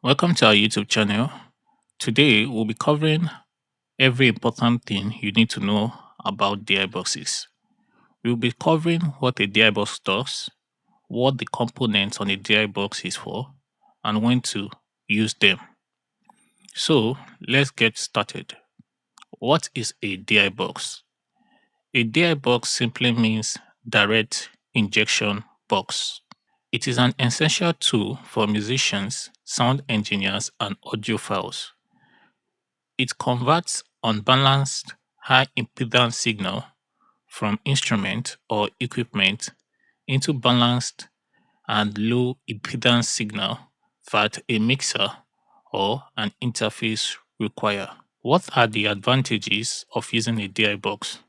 Welcome to our YouTube channel. Today we'll be covering every important thing you need to know about DI boxes. We'll be covering what a DI box does, what the components on a DI box is for, and when to use them. So let's get started. What is a DI box? A DI box simply means direct injection box. It is an essential tool for musicians, sound engineers, and audiophiles. It converts unbalanced high impedance signal from instrument or equipment into balanced and low impedance signal that a mixer or an interface require. What are the advantages of using a DI box?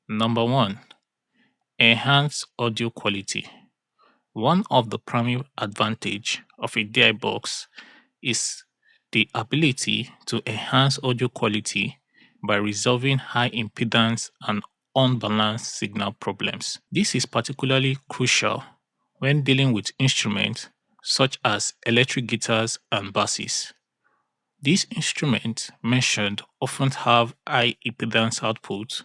Number one, enhance audio quality. One of the primary advantage of a DI box is the ability to enhance audio quality by resolving high impedance and unbalanced signal problems. This is particularly crucial when dealing with instruments such as electric guitars and basses. These instruments mentioned often have high impedance outputs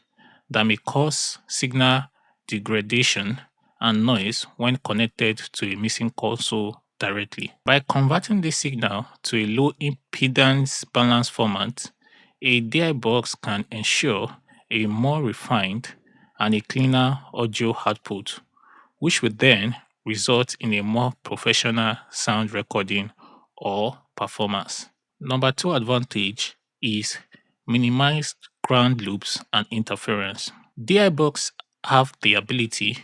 that may cause signal degradation and noise when connected to a mixing console directly. By converting this signal to a low impedance balance format, a DI box can ensure a more refined and a cleaner audio output, which would then result in a more professional sound recording or performance. Number two advantage is minimized ground loops and interference. DI box have the ability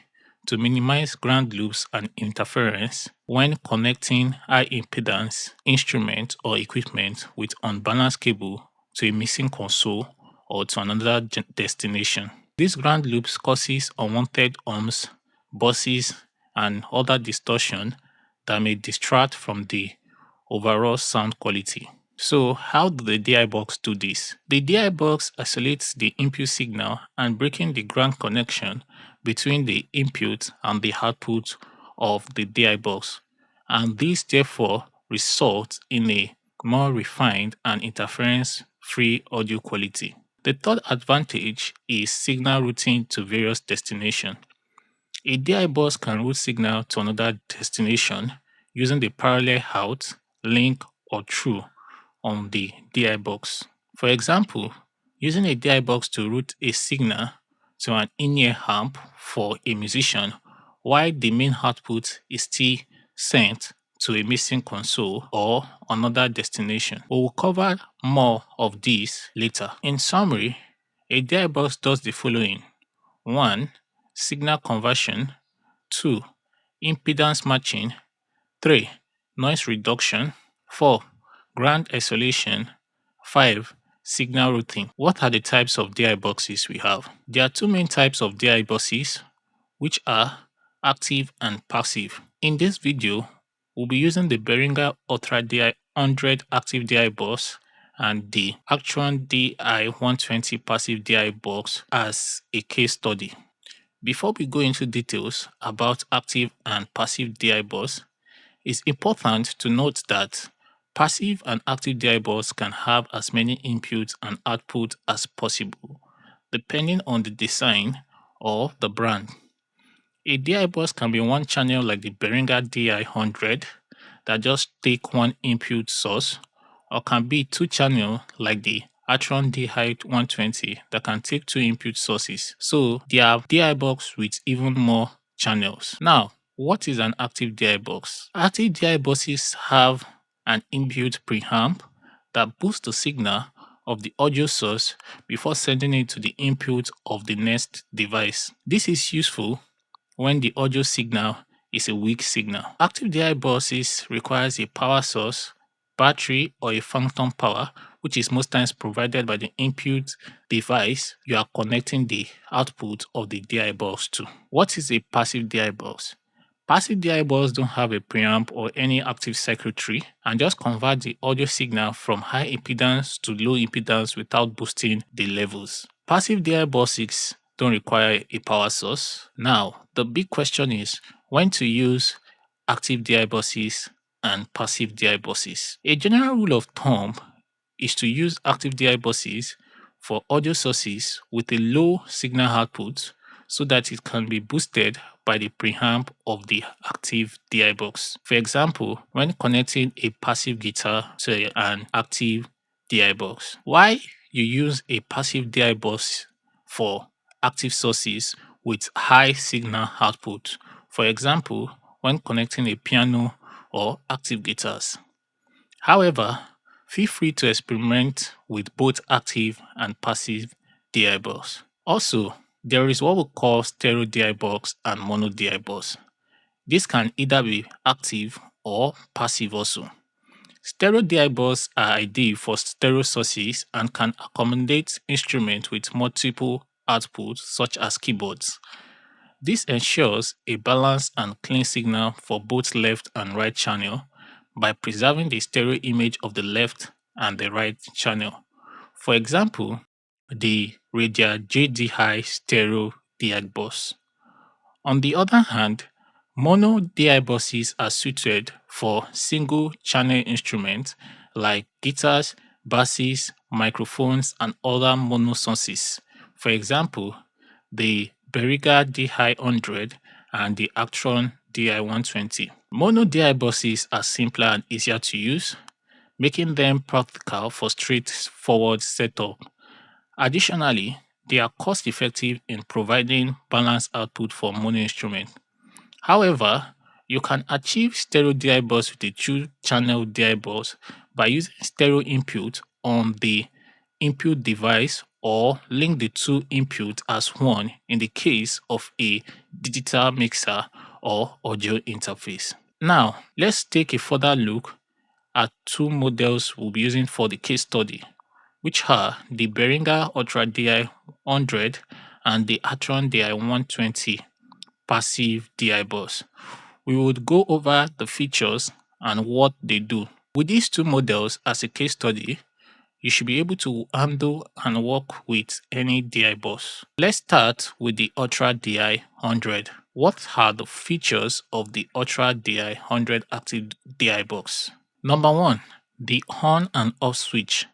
to minimize ground loops and interference when connecting high impedance instrument or equipment with unbalanced cable to a mixing console or to another destination. These ground loops causes unwanted hums, buzzes, and other distortion that may distract from the overall sound quality. So how do the DI box do this? The DI box isolates the input signal and breaking the ground connection between the input and the output of the DI box, and this therefore results in a more refined and interference-free audio quality. The third advantage is signal routing to various destinations. A DI bus can route signal to another destination using the parallel out, link, or through on the DI box. For example, using a DI box to route a signal to an in-ear amp for a musician while the main output is still sent to a mixing console or another destination. We will cover more of this later. In summary, a DI box does the following. 1. Signal conversion. 2. Impedance matching. 3. Noise reduction. 4. Ground isolation. 5. Signal routing. What are the types of DI boxes we have? There are two main types of DI boxes, which are active and passive. In this video, we'll be using the Behringer Ultra DI 100 active DI box and the Actron DI 120 passive DI box as a case study. Before we go into details about active and passive DI box, it's important to note that passive and active DI box can have as many inputs and outputs as possible, depending on the design or the brand. A DI box can be one channel like the Behringer DI 100 that just take one input source, or can be two channel like the Actron DI 120 that can take two input sources. So there are DI box with even more channels. Now, what is an active DI box? Active DI boxes have an inbuilt preamp that boosts the signal of the audio source before sending it to the input of the next device. This is useful when the audio signal is a weak signal. Active DI boxes requires a power source, battery, or a phantom power, which is most times provided by the input device you are connecting the output of the DI box to. What is a passive DI box? Passive DI box don't have a preamp or any active circuitry and just convert the audio signal from high impedance to low impedance without boosting the levels. Passive DI boxes don't require a power source. Now, the big question is when to use active DI boxes and passive DI buses. A general rule of thumb is to use active DI buses for audio sources with a low signal output so that it can be boosted by the preamp of the active DI box. For example, when connecting a passive guitar to an active DI box. Why you use a passive DI box for active sources with high signal output? For example, when connecting a piano or active guitars. However, feel free to experiment with both active and passive DI box. Also, there is what we call stereo DI box and mono DI box. This can either be active or passive also. Stereo DI box are ideal for stereo sources and can accommodate instruments with multiple outputs such as keyboards. This ensures a balanced and clean signal for both left and right channel by preserving the stereo image of the left and the right channel. For example, the Radia JDI stereo DI bus. On the other hand, mono DI buses are suited for single channel instruments like guitars, basses, microphones, and other mono sources. For example, the Beriga DI-100 and the Actron DI-120. Mono DI buses are simpler and easier to use, making them practical for straightforward setup. Additionally, they are cost effective in providing balanced output for mono instruments. However, you can achieve stereo DI bus with a two-channel DI bus by using stereo input on the input device or link the two inputs as one in the case of a digital mixer or audio interface. Now, let's take a further look at two models we'll be using for the case study, which are the Behringer Ultra DI 100 and the Atron DI 120 passive DI bus. We would go over the features and what they do. With these two models as a case study, you should be able to handle and work with any DI bus. Let's start with the Ultra DI 100. What are the features of the Ultra DI 100 active DI box? Number one, the on and off switch.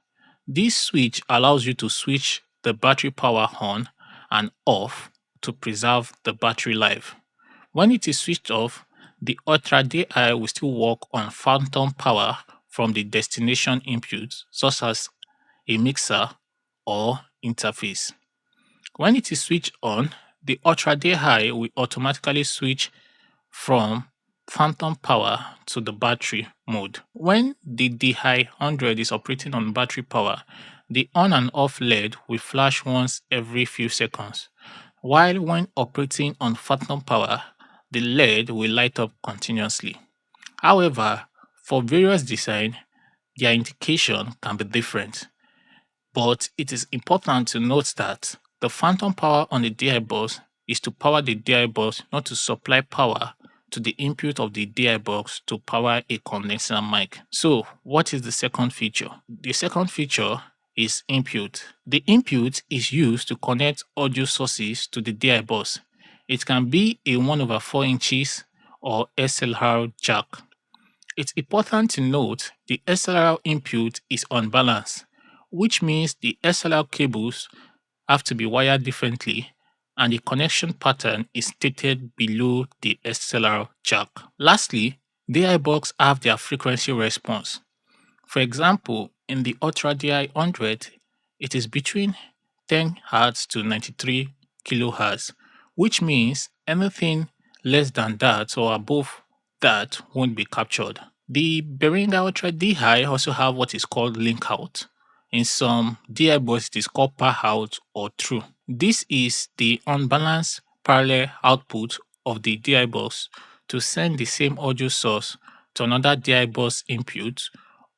This switch allows you to switch the battery power on and off to preserve the battery life. When it is switched off, the Ultra DI will still work on phantom power from the destination input, such as a mixer or interface. When it is switched on, the Ultra DI will automatically switch from phantom power to the battery mode. When the DI-100 is operating on battery power, the on and off LED will flash once every few seconds, while when operating on phantom power, the LED will light up continuously. However, for various design, their indication can be different. But it is important to note that the phantom power on the DI bus is to power the DI bus, not to supply power to the input of the DI box to power a condenser mic. So, what is the second feature? The second feature is input. The input is used to connect audio sources to the DI bus. It can be a 1/4 inches or SLR jack. It's important to note the SLR input is unbalanced, which means the SLR cables have to be wired differently and the connection pattern is stated below the SLR jack. Lastly, DI box have their frequency response. For example, in the Ultra DI 100, it is between 10 Hz to 93 kHz, which means anything less than that or above that won't be captured. The Behringer Ultra DI also have what is called link out. In some DI bus, it is called par out or through. This is the unbalanced parallel output of the DI bus to send the same audio source to another DI bus input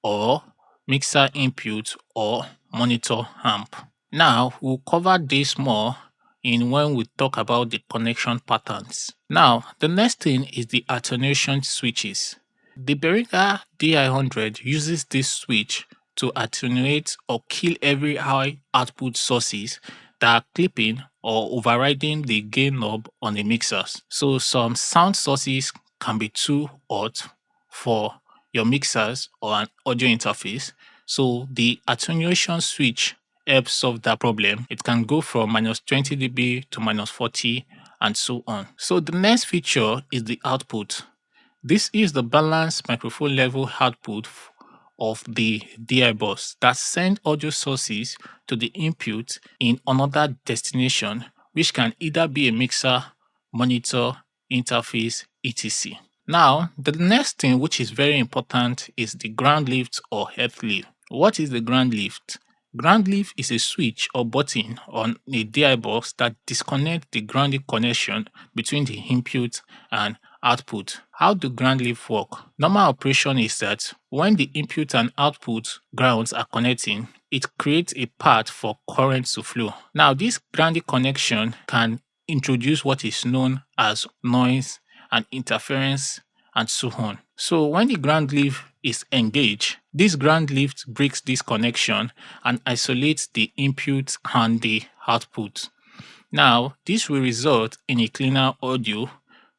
or mixer input or monitor amp. Now, we'll cover this more in when we talk about the connection patterns. Now, the next thing is the attenuation switches. The Behringer DI-100 uses this switch to attenuate or kill every high output sources that are clipping or overriding the gain knob on the mixers. So some sound sources can be too hot for your mixers or an audio interface. So the attenuation switch helps solve that problem. It can go from minus 20 dB to minus 40 and so on. So the next feature is the output. This is the balanced microphone level output of the DI bus that send audio sources to the input in another destination, which can either be a mixer, monitor, interface, etc. Now, the next thing which is very important is the ground lift or earth lift. What is the ground lift? Ground lift is a switch or button on a DI box that disconnects the grounding connection between the input and output. How do ground lift work? Normal operation is that when the input and output grounds are connecting, it creates a path for current to flow. Now, this grounding connection can introduce what is known as noise and interference and so on. So when the ground lift is engaged, this ground lift breaks this connection and isolates the input and the output. Now, this will result in a cleaner audio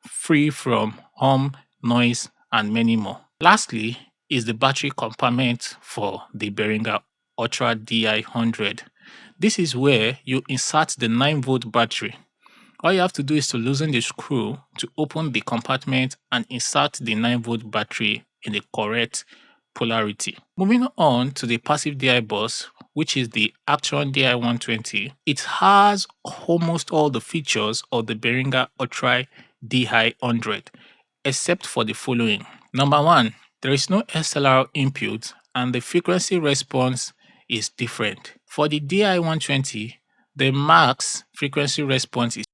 free from hum, noise, and many more. Lastly, is the battery compartment for the Behringer Ultra DI100. This is where you insert the 9-volt battery. All you have to do is to loosen the screw to open the compartment and insert the 9-volt battery in the correct polarity. Moving on to the passive DI bus, which is the Action DI120, it has almost all the features of the Behringer Ultra DI100, except for the following. Number one, there is no SLR input and the frequency response is different. For the DI120, the max frequency response is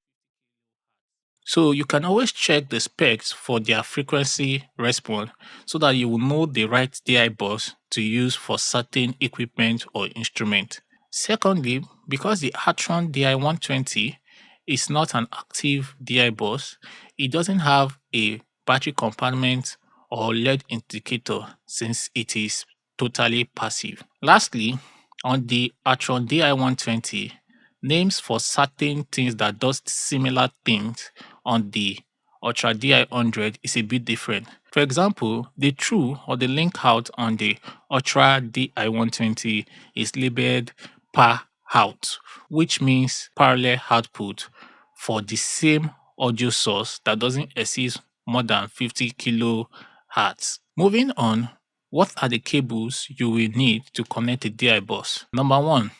so you can always check the specs for their frequency response so that you will know the right DI bus to use for certain equipment or instrument. Secondly, because the Atron DI120 is not an active DI bus, it doesn't have a battery compartment or LED indicator since it is totally passive. Lastly, on the Atron DI120, names for certain things that does similar things on the Ultra DI100 is a bit different. For example, the true or the link out on the Ultra DI120 is labeled per out, which means parallel output for the same audio source that doesn't exceed more than 50 kilohertz. Moving on, what are the cables you will need to connect a DI bus? Number one,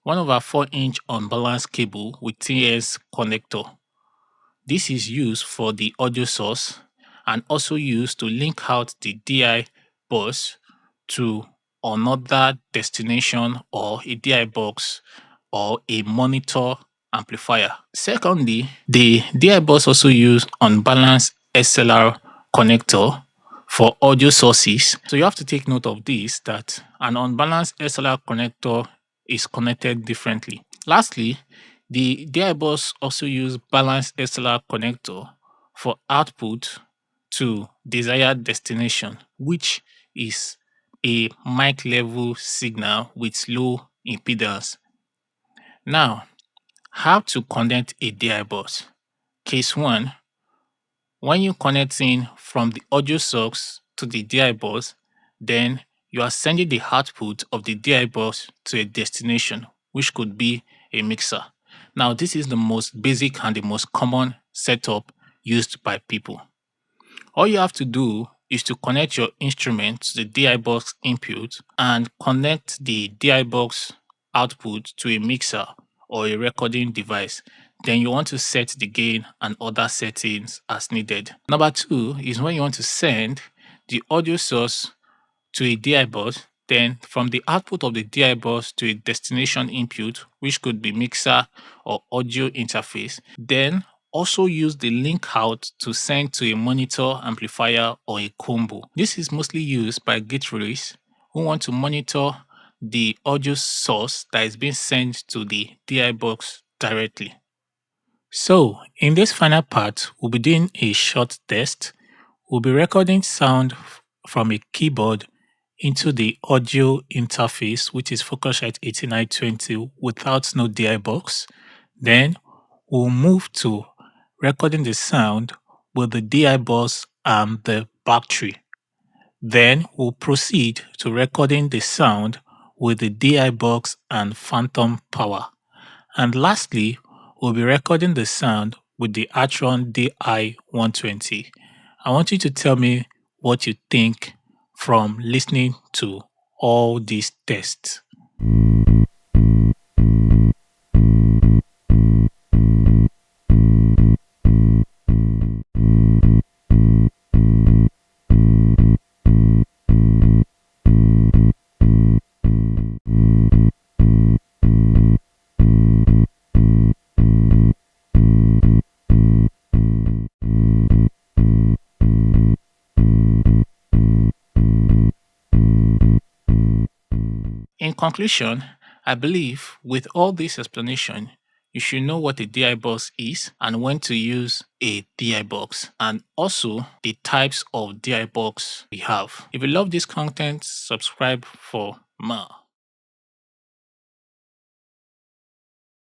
1/4-inch unbalanced cable with TS connector. This is used for the audio source and also used to link out the DI bus to another destination or a DI box or a monitor amplifier. Secondly, the DI bus also use unbalanced SLR connector for audio sources. So you have to take note of this, that an unbalanced SLR connector is connected differently. Lastly, the DI bus also use balanced SLR connector for output to desired destination, which is a mic level signal with low impedance. Now, how to connect a DI bus? Case 1, when you connect in from the audio source to the DI bus, then you are sending the output of the DI bus to a destination, which could be a mixer. Now, this is the most basic and the most common setup used by people. All you have to do is to connect your instrument to the DI box input and connect the DI box output to a mixer or a recording device. Then you want to set the gain and other settings as needed. Number two is when you want to send the audio source to a DI bus, then from the output of the DI bus to a destination input, which could be mixer or audio interface, then also use the link out to send to a monitor, amplifier, or a combo. This is mostly used by gate relays who want to monitor the audio source that is being sent to the DI box directly. So, in this final part, we'll be doing a short test. We'll be recording sound from a keyboard into the audio interface, which is Focusrite 8920 without no DI box. Then we'll move to recording the sound with the DI box and the battery. Then we'll proceed to recording the sound with the DI box and phantom power. And lastly, we'll be recording the sound with the Atron DI 120. I want you to tell me what you think from listening to all these tests. In conclusion, I believe with all this explanation, you should know what a DI box is and when to use a DI box, and also the types of DI box we have. If you love this content, subscribe for more.